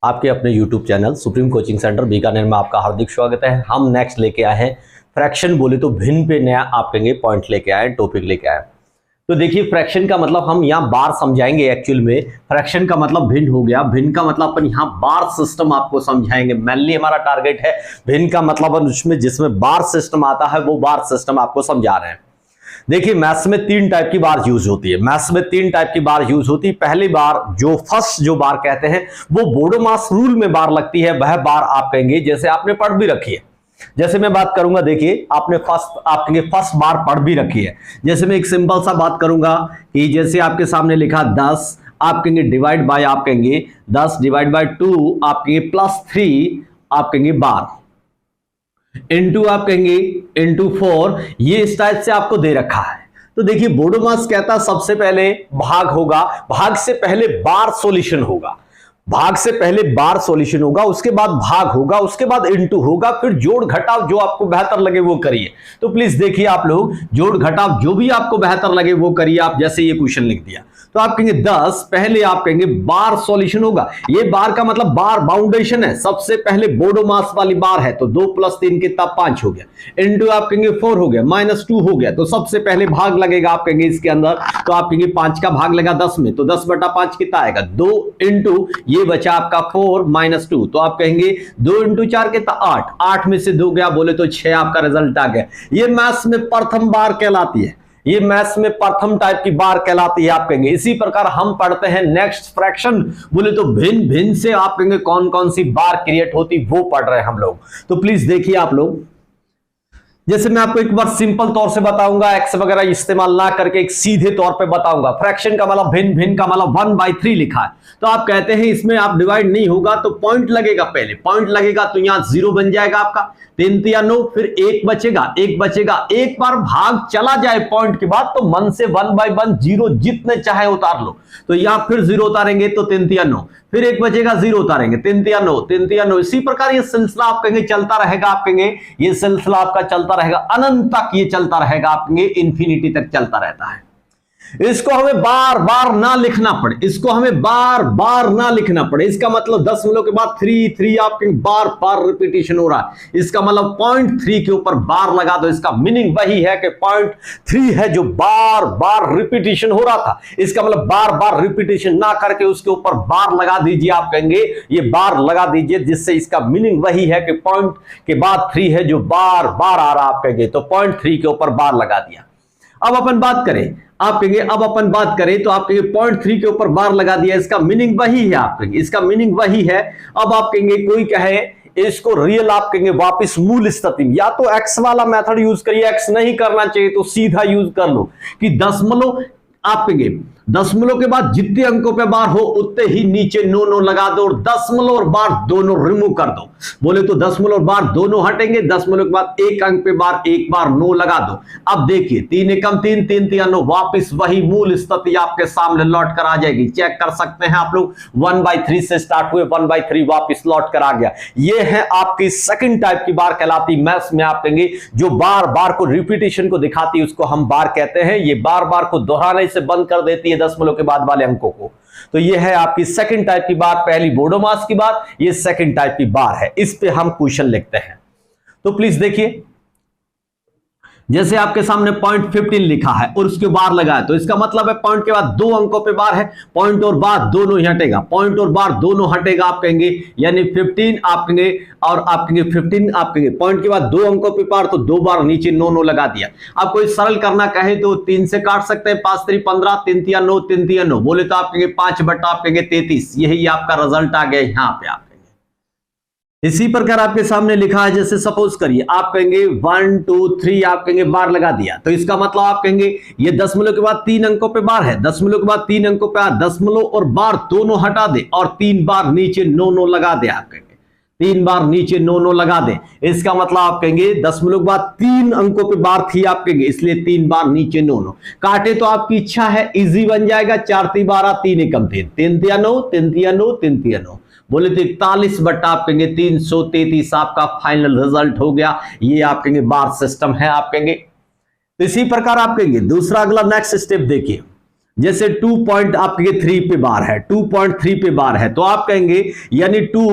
आपके अपने YouTube channel supreme coaching centre Bikaner में आपका हार्दिक स्वागत है। हम नेक्स्ट लेके आए हैं फ्रैक्शन, बोले तो भिन्न पे नया आप कहेंगे पॉइंट लेके आए, टॉपिक लेके आए। तो देखिए फ्रैक्शन का मतलब हम यहाँ बार समझाएंगे। एक्चुअल में फ्रैक्शन का मतलब भिन्न हो गया, भिन्न का मतलब अपन यहाँ बार सिस्टम आपको समझाएंगे। मेनली हमारा टारगेट है भिन्न का मतलब उसमें जिसमें बार सिस्टम आता है वो बार सिस्टम आपको समझा रहे हैं। देखिए मैथ्स में तीन टाइप की बार यूज होती है। मैथ्स में तीन टाइप की बार यूज होती है। पहली बार जो फर्स्ट जो बार कहते हैं वो बोडोमास रूल में बार लगती है। वह बार आप कहेंगे जैसे आपने पढ़ भी रखी है। जैसे मैं बात करूंगा, देखिए आपने आप कहेंगे फर्स्ट बार पढ़ भी रखी है। जैसे मैं एक सिंपल सा बात करूंगा कि जैसे आपके सामने लिखा 10, आप कहेंगे डिवाइड बाय, आप कहेंगे 10 डिवाइड बाय 2, आप कहेंगे +3, आप कहेंगे बार इनटू, आप कहेंगे इनटू 4। ये इस टाइप से आपको दे रखा है। तो देखिए बोडोमास कहता सबसे पहले भाग होगा, भाग से पहले बार सॉल्यूशन होगा, भाग से पहले बार सॉल्यूशन होगा, उसके बाद भाग होगा, उसके बाद इनटू होगा, फिर जोड़ घटाव जो आपको बेहतर लगे वो करिए। तो प्लीज देखिए आप लोग, जोड़ घटाव जो भी आपको बेहतर लगे वो करिए। आप जैसे ये क्वेश्चन लिख दिया तो आप कहेंगे 10, पहले आप कहेंगे बार सॉल्यूशन होगा। ये बार का मतलब बार बाउंडेशन है, सबसे पहले बोडोमास वाली बार है। तो 2 + 3 कितना 5 हो गया, इनटू आप कहेंगे 4 हो गया, -2 हो गया। तो सबसे पहले भाग लगेगा आप कहेंगे इसके अंदर। तो आप कहेंगे 5 का भाग लगा 10 में, तो 10/5 कितना आएगा 2, इनटू ये बचा आपका 4 -2। तो आप कहेंगे 2 × 4 कितना 8, 8 में से 2 गया, बोले तो 6 आपका रिजल्ट आ गया। ये मैथ्स में प्रथम बार कहलाती है, ये मैथ्स में प्रथम टाइप की बार कहलाती है आप कहेंगे। इसी प्रकार हम पढ़ते हैं नेक्स्ट फ्रैक्शन, बोले तो भिन्न भिन्न से आप कहेंगे कौन कौन सी बार क्रिएट होती वो पढ़ रहे हैं हम लोग। तो प्लीज देखिए आप लोग, जैसे मैं आपको एक बार सिंपल तौर से बताऊंगा, एक्स वगैरह इस्तेमाल ना करके एक सीधे तौर पे बताऊंगा। फ्रैक्शन का मतलब भिन्न, भिन्न का मतलब 1/3 लिखा है। तो आप कहते हैं इसमें आप डिवाइड नहीं होगा तो पॉइंट लगेगा, पहले पॉइंट लगेगा तो यहां 0 बन जाएगा आपका, 3 या 9, फिर 1 बचेगा, 1 बचेगा। एक बार भाग चला जाए पॉइंट के बाद तो मन से 1/1 0 जितने चाहे उतार लो। तो यहां फिर 0 उतारेंगे तो 3 या 9, फिर 1 बचेगा, 0 उतारेंगे, 3 या 9, 3 या 9। इसी प्रकार ये सिलसिला आप कहेंगे चलता रहेगा। आप कहेंगे ये सिलसिला आपका चलता रहेगा, अनंत तक ये चलता रहेगा। आप कहेंगे इन्फिनिटी तक चलता रहता है। इसको हमें बार बार ना लिखना पड़े, इसको हमें बार बार ना लिखना पड़े। इसका मतलब दशमलव के बाद 3 आपके बार बार रिपीटेशन हो रहा है। इसका मतलब 0.3 के ऊपर बार लगा दो। इसका मीनिंग वही है कि 0.3 है जो बार बार रिपीटेशन हो रहा था। इसका मतलब बार बार रिपीटेशन ना करके उसके ऊपर बार लगा दीजिए। आप कहेंगे ये बार लगा दीजिए, जिससे इसका मीनिंग वही है कि पॉइंट के बाद 3 है जो बार बार आ रहा। आप कहेंगे तो 0.3 के ऊपर बार लगा दिया। अब अपन बात करें, आप कहेंगे अब अपन बात करें तो आप कहेंगे 0.3 के ऊपर बार लगा दिया। इसका मीनिंग वही है, आप कहेंगे इसका मीनिंग वही है। अब आप कहेंगे कोई कहे इसको रियल, आप कहेंगे वापस मूल स्थिति में, या तो एक्स वाला मेथड यूज करिए, एक्स नहीं करना चाहिए तो सीधा यूज कर लो कि दशमलव, आप कहेंगे दशमलव के बाद जितने अंकों पे बार हो उतने ही नीचे नो लगा दो, और दशमलव और बार दोनों रिमूव कर दो। बोले तो दशमलव बार दोनों हटेंगे, दशमलव के बाद एक अंक पे बार एक बार नो लगा दो। अब देखिए 3 एकम 3, 3 तिया 9, वापिस वही मूल स्थिति आपके सामने लौट कर आ जाएगी। चेक कर सकते हैं आप लोग, 1/3 से स्टार्ट हुए, 1/3 वापिस लौट कर आ गया। ये है आपकी सेकंड टाइप की बार कहलाती। मैथ्स में आप कहेंगे जो बार बार को रिपीटेशन को दिखाती है उसको हम बार कहते हैं। ये बार बार को दोहराने से बंद कर देती है दशमलव के बाद वाले अंकों को। तो ये है आपकी सेकंड टाइप की बार। पहली बोडोमास की बार, ये सेकंड टाइप की बार है। इस पे हम क्वेश्चन लिखते हैं। तो प्लीज देखिए, जैसे आपके सामने 0.15 लिखा है और उसके बार लगा है, तो इसका मतलब है पॉइंट के बाद 2 अंकों पे बार है, पॉइंट और बार दोनों ही हटेगा, पॉइंट और बार दोनों हटेगा। आप कहेंगे यानी 15 आप कहेंगे, और आप कहेंगे 15 आप कहेंगे पॉइंट के बाद 2 अंकों पे बार, तो 2 बार नीचे नो लगा दिया। आप कोई सरल करना कहे तो 3 से काट सकते हैं, 5 3 15, 3 तिया 9, 3 तिया 9, बोले तो आप कहेंगे 5/, आप कहेंगे 33। यही आपका रिजल्ट आ गया यहाँ पे। आप इसी प्रकार आपके सामने लिखा है, जैसे सपोज करिए आप कहेंगे 1 2 3, आप कहेंगे बार लगा दिया। तो इसका मतलब आप कहेंगे ये दशमलव के बाद 3 अंकों पे बार है, दशमलव के बाद 3 अंकों पे दशमलव और बार दोनों हटा दे और 3 बार नीचे नो लगा दे। आप कहेंगे 3 बार नीचे नो लगा दे। इसका मतलब आप कहेंगे दशमलव के बाद 3 अंकों पे बार थी, आप कहेंगे इसलिए 3 बार नीचे नो। काटे तो आपकी इच्छा है, इजी बन जाएगा। 4 3 12, 3 एकम 3, 3 तिया 9, 3 तिया 9, 3 तिया 9, बोले तो 41/, आप कहेंगे 333 आपका फाइनल रिजल्ट हो गया। ये आप कहेंगे बार सिस्टम है। आप कहेंगे तो इसी प्रकार आप कहेंगे दूसरा अगला नेक्स्ट स्टेप देखिए। जैसे 2.3 पे बार है, 2.3 पे बार है, तो आप कहेंगे यानी 2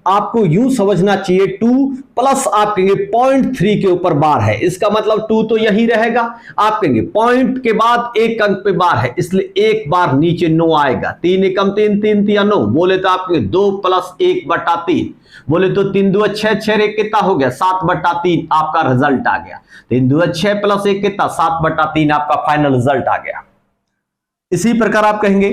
आपको यूं समझना चाहिए 2 प्लस आप कहेंगे 0.3 के ऊपर बार है, इसका मतलब 2 तो यही रहेगा। आप कहेंगे पॉइंट के बाद एक अंक पे बार है, इसलिए एक बार नीचे 9 आएगा। 3 एकम 3, 3 तिया 9, बोले तो आप 2 प्लस 1/3, बोले तो 3 2 6, 6 एक कितना हो गया 7/3 आपका रिजल्ट आ गया। 3 2 6 प्लस 1 कितना 7/3 आपका फाइनल रिजल्ट आ गया। इसी प्रकार आप कहेंगे,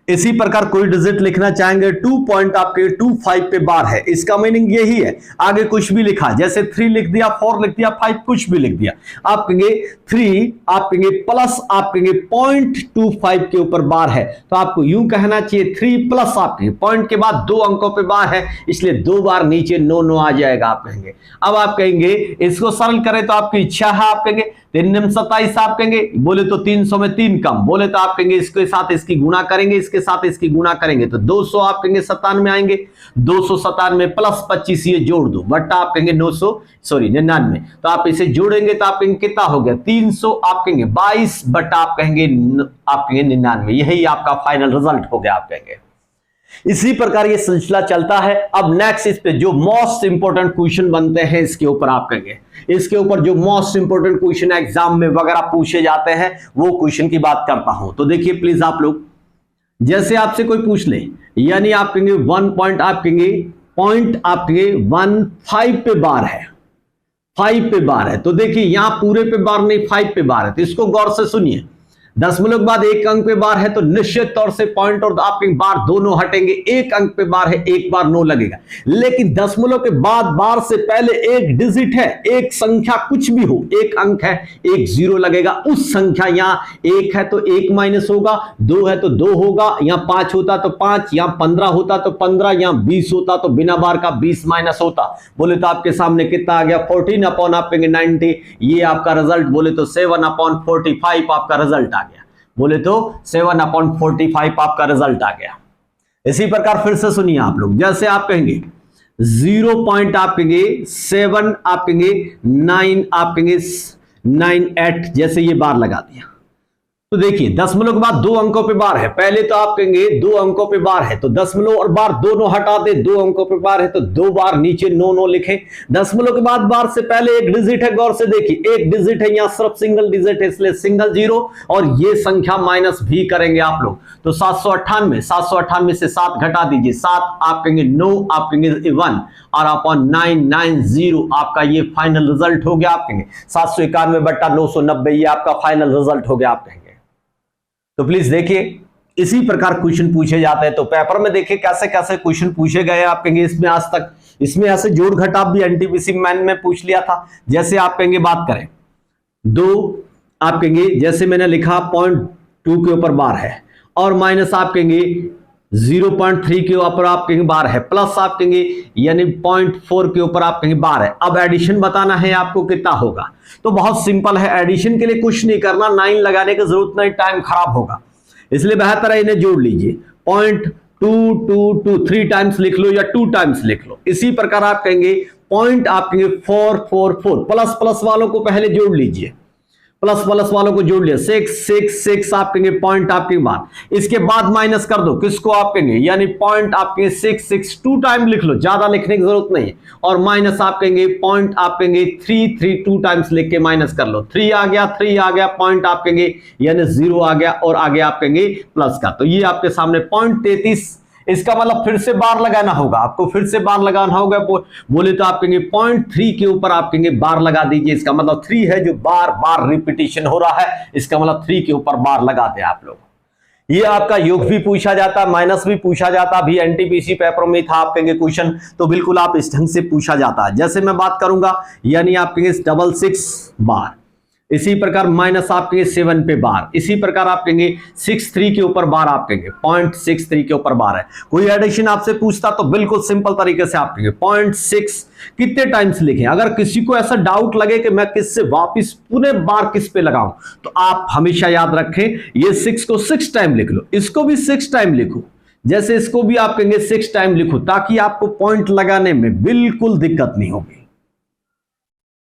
इसी प्रकार कोई डिजिट लिखना चाहेंगे 2.25 पे बार है, इसका मीनिंग यही है। आगे कुछ भी लिखा, जैसे 3 लिख दिया, 4 लिख दिया, 5 कुछ भी लिख दिया, आप कहेंगे 3 आप कहेंगे प्लस आप कहेंगे 0.25 के ऊपर बार है, तो आपको यूं कहना चाहिए 3 प्लस आप कहेंगे पॉइंट के बाद 2 अंकों पे बार है, इसलिए 2 बार नीचे 9 9 आ जाएगा। आप कहेंगे अब आप कहेंगे इसको सरल करें तो आपकी इच्छा है, आप कहेंगे 3 27 आप कहेंगे, बोले तो 300 में 3 कम, बोले तो आप कहेंगे इसके साथ इसकी गुणा करेंगे, इसके साथ इसकी गुणा करेंगे तो 200 आप कहेंगे 97 आएंगे। 297 प्लस 25 ये जोड़ दो, बट्टा आप कहेंगे 99, तो आप इसे जोड़ेंगे तो आप कहेंगे कितना हो गया 300 आप कहेंगे 22 बट्टा आप कहेंगे 99, यही आपका फाइनल रिजल्ट हो गया। आप कहेंगे इसी प्रकार ये सिलसिला चलता है। अब नेक्स्ट इस पे जो मोस्ट इंपोर्टेंट क्वेश्चन बनते हैं इसके ऊपर आप कहेंगे, इसके ऊपर जो मोस्ट इंपोर्टेंट क्वेश्चन एग्जाम में वगैरह पूछे जाते हैं वो क्वेश्चन की बात करता हूं। तो देखिए प्लीज आप लोग, जैसे आपसे कोई पूछ ले, यानी आप कहेंगे 1 पॉइंट आप कहेंगे 15 पे बार है, 5 पे बार है, तो देखिए यहां पूरे पे बार नहीं 5 पे बार है, तो इसको गौर से सुनिए। दशमलव के बाद एक अंक पे बार है तो निश्चित तौर से पॉइंट और आपके बार दोनों हटेंगे। एक अंक पे बार है, एक बार 9 लगेगा, लेकिन दशमलव के बाद बार से पहले एक डिजिट है, एक संख्या कुछ भी हो, एक अंक है, एक 0 लगेगा। उस संख्या यहां 1 है तो 1 माइनस होगा, 2 है तो 2 होगा, यहां 5 होता तो 5, यहां 15 होता तो 15, यहां 20 होता तो बिना बार का 20 माइनस होता। बोले तो आपके सामने कितना आ गया 14 अपॉन आप कहेंगे 90, ये आपका रिजल्ट। बोले तो 7/45 आपका रिजल्ट आ गया, बोले तो 7/45 आपका रिजल्ट आ गया। इसी प्रकार फिर से सुनिए आप लोग, जैसे आप कहेंगे 0 पॉइंट आप कहेंगे 7 आप कहेंगे 9 आप कहेंगे 98, जैसे ये बार लगा दिया तो देखिए दशमलव के बाद 2 अंकों पे बार है, पहले तो आप कहेंगे 2 अंकों पे बार है तो दशमलव और बार दोनों हटा दे, 2 अंकों पे बार है तो 2 बार नीचे 9 9 लिखे। दशमलव के बाद बार से पहले एक डिजिट है, गौर से देखिए एक डिजिट है, यहां सिर्फ सिंगल डिजिट है इसलिए सिंगल 0, और ये संख्या माइनस भी करेंगे आप लोग तो 798 से 7 घटा दीजिए, 7 आप कहेंगे 9 आप कहेंगे 1 और अपॉन 990 आपका ये फाइनल रिजल्ट हो गया। आप कहेंगे 791/990 ये आपका फाइनल रिजल्ट हो गया। आप कहेंगे तो प्लीज देखिए इसी प्रकार क्वेश्चन पूछे जाते हैं। तो पेपर में देखिए कैसे कैसे क्वेश्चन पूछे गए। आप कहेंगे इसमें आज तक इसमें ऐसे जोड़ घटाव भी एनटीपीसी मैन में पूछ लिया था। जैसे आप कहेंगे बात करें 2 आप कहेंगे जैसे मैंने लिखा 0.2 के ऊपर बार है और माइनस आप कहेंगे 0.3 के ऊपर आप कहेंगे बार है, प्लस आप कहेंगे यानी 0.4 के ऊपर आप कहेंगे बार है। अब एडिशन बताना है आपको कितना होगा, तो बहुत सिंपल है, एडिशन के लिए कुछ नहीं करना, 9 लगाने की जरूरत नहीं, टाइम खराब होगा, इसलिए बेहतर है इन्हें जोड़ लीजिए। 0.222 3 टाइम्स लिख लो या 2 टाइम्स लिख लो। इसी प्रकार आप कहेंगे पॉइंट आप कहेंगे 444, प्लस प्लस वालों को पहले जोड़ लीजिए, प्लस प्लस वालों को जोड़ लिया 6 आप कहेंगे पॉइंट आपके बाद, इसके बाद माइनस कर दो किसको आप कहेंगे यानी पॉइंट आप कहेंगे 6 2 टाइम लिख लो, ज्यादा लिखने की जरूरत नहीं, और माइनस आप कहेंगे पॉइंट आप कहेंगे 3 2 टाइम्स लिख के माइनस कर लो, 3 आ गया पॉइंट आप कहेंगे यानी 0 आ गया और आगे आप कहेंगे प्लस का, तो ये आपके सामने 0.33, इसका मतलब फिर से बार लगाना होगा, आपको फिर से बार लगाना होगा। बोले तो आप कहेंगे 0.3 के ऊपर आप कहेंगे बार लगा दीजिए, इसका मतलब 3 है जो बार बार रिपीटिशन हो रहा है, इसका मतलब 3 के ऊपर बार लगाते हैं आप लोग। ये आपका योग भी पूछा जाता है, माइनस भी पूछा जाता है, अभी एनटीपीसी पेपर में था आप कहेंगे क्वेश्चन, तो बिल्कुल आप इस ढंग से पूछा जाता है। जैसे मैं बात करूंगा यानी आप कहेंगे 66 बार, इसी प्रकार माइनस आप कहेंगे 7 पे बार, इसी प्रकार आप कहेंगे 63 के ऊपर बार आप कहेंगे 0.63 के ऊपर बार है। कोई एडिशन आपसे पूछता तो बिल्कुल सिंपल तरीके से आप कहेंगे 0.6 कितने टाइम्स लिखें। अगर किसी को ऐसा डाउट लगे कि मैं किससे वापस पूरे बार किस पे लगाऊं, तो आप हमेशा याद रखें ये 6 को 6 टाइम लिख लो, इसको भी 6 टाइम लिखो, जैसे इसको भी आप कहेंगे 6 टाइम लिखो, ताकि आपको पॉइंट लगाने में बिल्कुल दिक्कत नहीं होगी।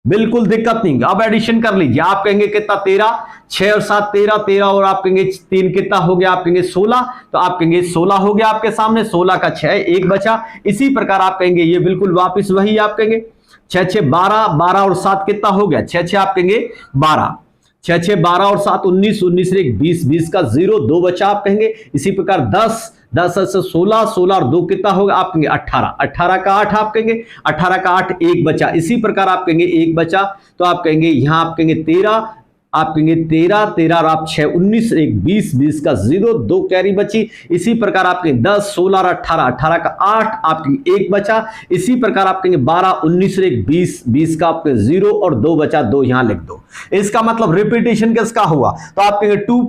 बिल्कुल दिक्कत नहीं। अब एडिशन कर लीजिए, आप कहेंगे कितना 13, 6 और 7 13, 13 और आप कहेंगे 3 कितना हो गया, आप कहेंगे 16, तो आप कहेंगे 16 हो गया आपके सामने, 16 का 6 1 बचा। इसी प्रकार आप कहेंगे ये बिल्कुल वापस वही आप कहेंगे 6 6 12, 12 और 7 कितना हो गया, 6 6 आप कहेंगे 12, 6 6 12 और 7 19, 19 से 1 20, 20 का 0 2 बचा आप कहेंगे। इसी प्रकार 10, 10 से 16, 16 और 2 कितना होगा, आप कहेंगे 18, 18 का 8 आप कहेंगे, 18 का 8 1 बचा। इसी प्रकार आप कहेंगे 1 बचा, तो आप कहेंगे यहां आप कहेंगे 13, आप कहेंगे 13, 13 और आप 6 19 1 20, 20 का 0 2 कैरी बची। इसी प्रकार आप कहेंगे 10, 16 और 18, 18 का 8 आप कहेंगे 1 बचा। इसी प्रकार आप कहेंगे 12, 19 1 20, 20 का आपके 0 और 2 बचा, 2 यहां लिख दो। इसका मतलब रिपीटेशन किसका हुआ, तो आप कहेंगे 2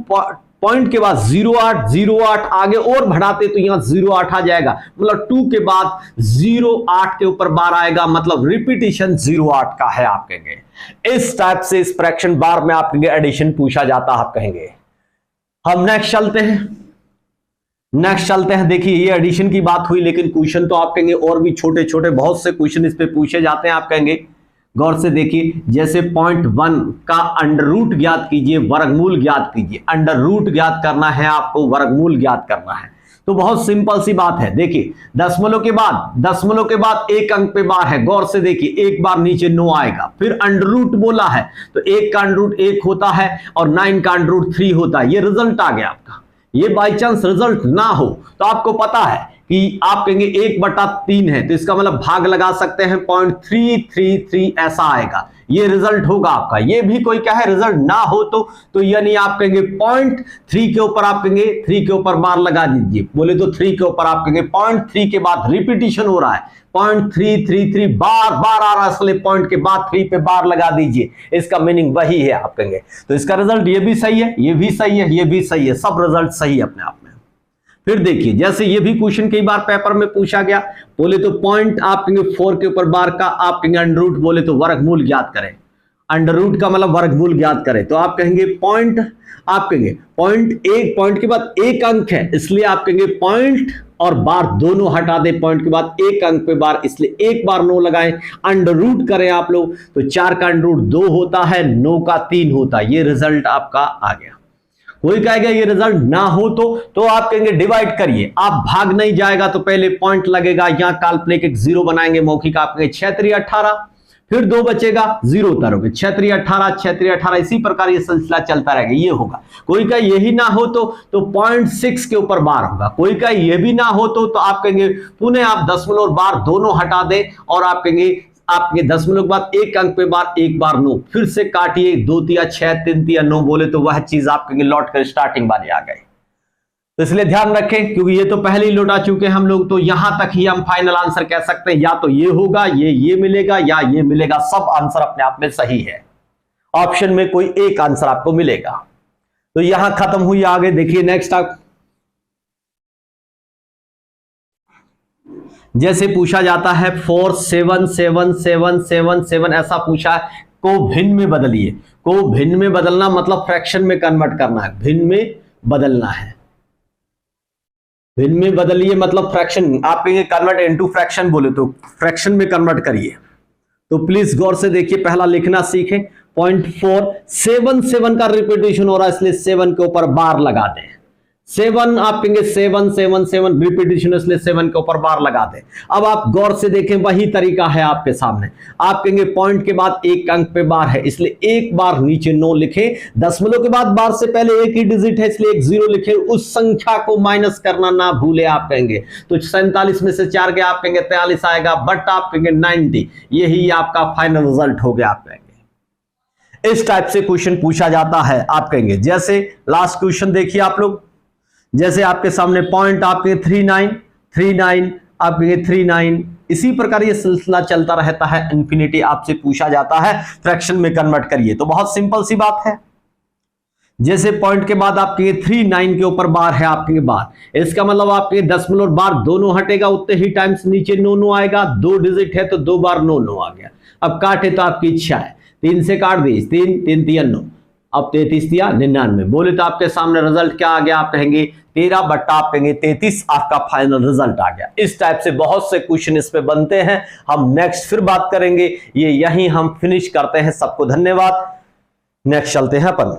पॉइंट के बाद 08, 08 आगे और बढ़ाते तो यहां 08 आ जाएगा, मतलब 2 के बाद 08 के ऊपर बार आएगा, मतलब रिपीटेशन 08 का है आप कहेंगे। इस टाइप से इस फ्रैक्शन बार में आप कहेंगे एडिशन पूछा जाता आप कहेंगे। हम नेक्स्ट चलते हैं, देखिए ये एडिशन की बात हुई, लेकिन क्वेश्चन तो आप कहेंगे और भी छोटे छोटे बहुत से क्वेश्चन इस पे पूछे जाते हैं आप कहेंगे। गौर से देखिए, जैसे पॉइंट 1 का अंडर रूट ज्ञात कीजिए, वर्गमूल ज्ञात कीजिए। अंडर रूट ज्ञात करना है आपको, वर्गमूल ज्ञात करना है, तो बहुत सिंपल सी बात है। देखिए दशमलव के बाद एक अंक पे बार है। गौर से देखिए, एक बार नीचे 9 आएगा, फिर अंडर रूट बोला है तो 1 का अंडर रूट 1 होता है और 9 का अंडर रूट 3 होता है। ये रिजल्ट आ गया आपका। ये बाई चांस रिजल्ट ना हो तो आपको पता है कि आप कहेंगे 1/3 है, तो इसका मतलब भाग लगा सकते हैं 0.333 ऐसा आएगा, ये रिजल्ट होगा आपका। ये भी कोई क्या है, रिजल्ट ना हो तो यानी आप कहेंगे 0.3 के ऊपर आप कहेंगे 3 के ऊपर बार लगा दीजिए। बोले तो 3 के ऊपर आप कहेंगे 0.3 के बाद रिपीटिशन हो रहा है, 0.333 बार बार आ रहा है, इसलिए पॉइंट के बाद 3 पे बार लगा दीजिए। इसका मीनिंग वही है आप कहेंगे। तो इसका रिजल्ट ये भी सही है, ये भी सही है, ये भी सही है, सब रिजल्ट सही है अपने आप में। फिर देखिए, जैसे ये भी क्वेश्चन कई बार पेपर में पूछा गया, बोले तो पॉइंट आप कहेंगे 4 के ऊपर बार का आप कहेंगे अंडर रूट, बोले तो वर्गमूल ज्ञात करें। अंडर रूट का मतलब वर्गमूल ज्ञात करें, तो आप कहेंगे पॉइंट, आप कहेंगे पॉइंट, एक पॉइंट के बाद एक अंक है, इसलिए आप कहेंगे पॉइंट और बार दोनों हटा दे, पॉइंट के बाद एक अंक पे बार, इसलिए एक बार 9 लगाएं। अंडर रूट करें आप लोग तो 4 का अंडर रूट 2 होता है, 9 का 3 होता है। ये रिजल्ट आपका आ गया। कोई कहेगा ये रिजल्ट ना हो तो आप कहेंगे डिवाइड करिए, आप भाग नहीं जाएगा तो पहले पॉइंट लगेगा, यहां काल्पनिक एक 0 बनाएंगे मौखिक, आप कहेंगे 6 3 18, फिर 2 बचेगा, 0 उतारोगे, 6 3 18, 6 3 18, इसी प्रकार ये सिलसिला चलता रहेगा। ये होगा। कोई का यही ना हो तो 0.6 के ऊपर बार होगा। कोई का ये भी ना हो तो आप कहेंगे पुनः आप दशमलव और बार दोनों हटा दें और आप कहेंगे आपके दशमलव के बाद एक अंक पे बार, एक बार 9, फिर से काटिए, 2 3 6 3 3 9, बोले तो वह चीज आप कहेंगे लौट कर स्टार्टिंग वाले आ गए। तो इसलिए ध्यान रखें, क्योंकि ये तो पहले ही लौटा चुके हम लोग, तो यहां तक ही हम फाइनल आंसर कह सकते हैं, या तो ये होगा, ये मिलेगा, या ये मिलेगा। सब आंसर अपने आप में सही है, ऑप्शन में कोई एक आंसर आपको मिलेगा। तो यहां खत्म हुई। आगे देखिए नेक्स्ट आप, जैसे पूछा जाता है 4 7 7 7 7 7 ऐसा पूछा है, को भिन्न में बदलिए। को भिन्न में बदलना मतलब फ्रैक्शन में कन्वर्ट करना है, भिन्न में बदलना है। भिन्न में बदलिए मतलब फ्रैक्शन, आप कहेंगे कन्वर्ट इनटू फ्रैक्शन, बोले तो फ्रैक्शन में कन्वर्ट करिए। तो प्लीज गौर से देखिए, पहला लिखना सीखें। 0.4 7 7 का रिपीटेशन हो रहा है, इसलिए 7 के ऊपर बार लगा दें। 7 आप कहेंगे 7 7 7 रिपीटेशन, इसलिए 7 के ऊपर बार लगा दें। अब आप गौर से देखें, वही तरीका है आपके सामने। आप कहेंगे पॉइंट के बाद एक अंक पे बार है, इसलिए एक बार नीचे 9 लिखे। दशमलव के बाद बार से पहले एक ही डिजिट है, इसलिए एक 0 लिखे। उस संख्या को माइनस करना ना भूले आप कहेंगे। तो 47 में से 4 गया, आप कहेंगे 43 आएगा, बट आप कहेंगे 90। यही आपका फाइनल रिजल्ट हो गया आप कहेंगे। इस टाइप से क्वेश्चन पूछा जाता है आप कहेंगे। जैसे लास्ट क्वेश्चन देखिए आप लोग, जैसे आपके सामने पॉइंट आपके 39 39 आपके 39, इसी प्रकार ये सिलसिला चलता रहता है इंफिनिटी। आपसे पूछा जाता है फ्रैक्शन में कन्वर्ट करिए, तो बहुत सिंपल सी बात है। जैसे पॉइंट के बाद आपके 39 के ऊपर बार है, आपके बार, इसका मतलब आपके दशमलव बार दोनों हटेगा, उतने ही टाइम्स नीचे 9 9 आएगा। 2 डिजिट है तो 2 बार 9 9 आ गया। अब काटे तो आपकी इच्छा है, 3 से काट दी, 3 3 3 9, अब 33 दिया 99, बोले तो आपके सामने रिजल्ट क्या आ गया, आप कहेंगे 13 बट्टा आप कहेंगे 33, आपका फाइनल रिजल्ट आ गया। इस टाइप से बहुत से क्वेश्चन इस पे बनते हैं, हम नेक्स्ट फिर बात करेंगे। ये यहीं हम फिनिश करते हैं। सबको धन्यवाद, नेक्स्ट चलते हैं अपन।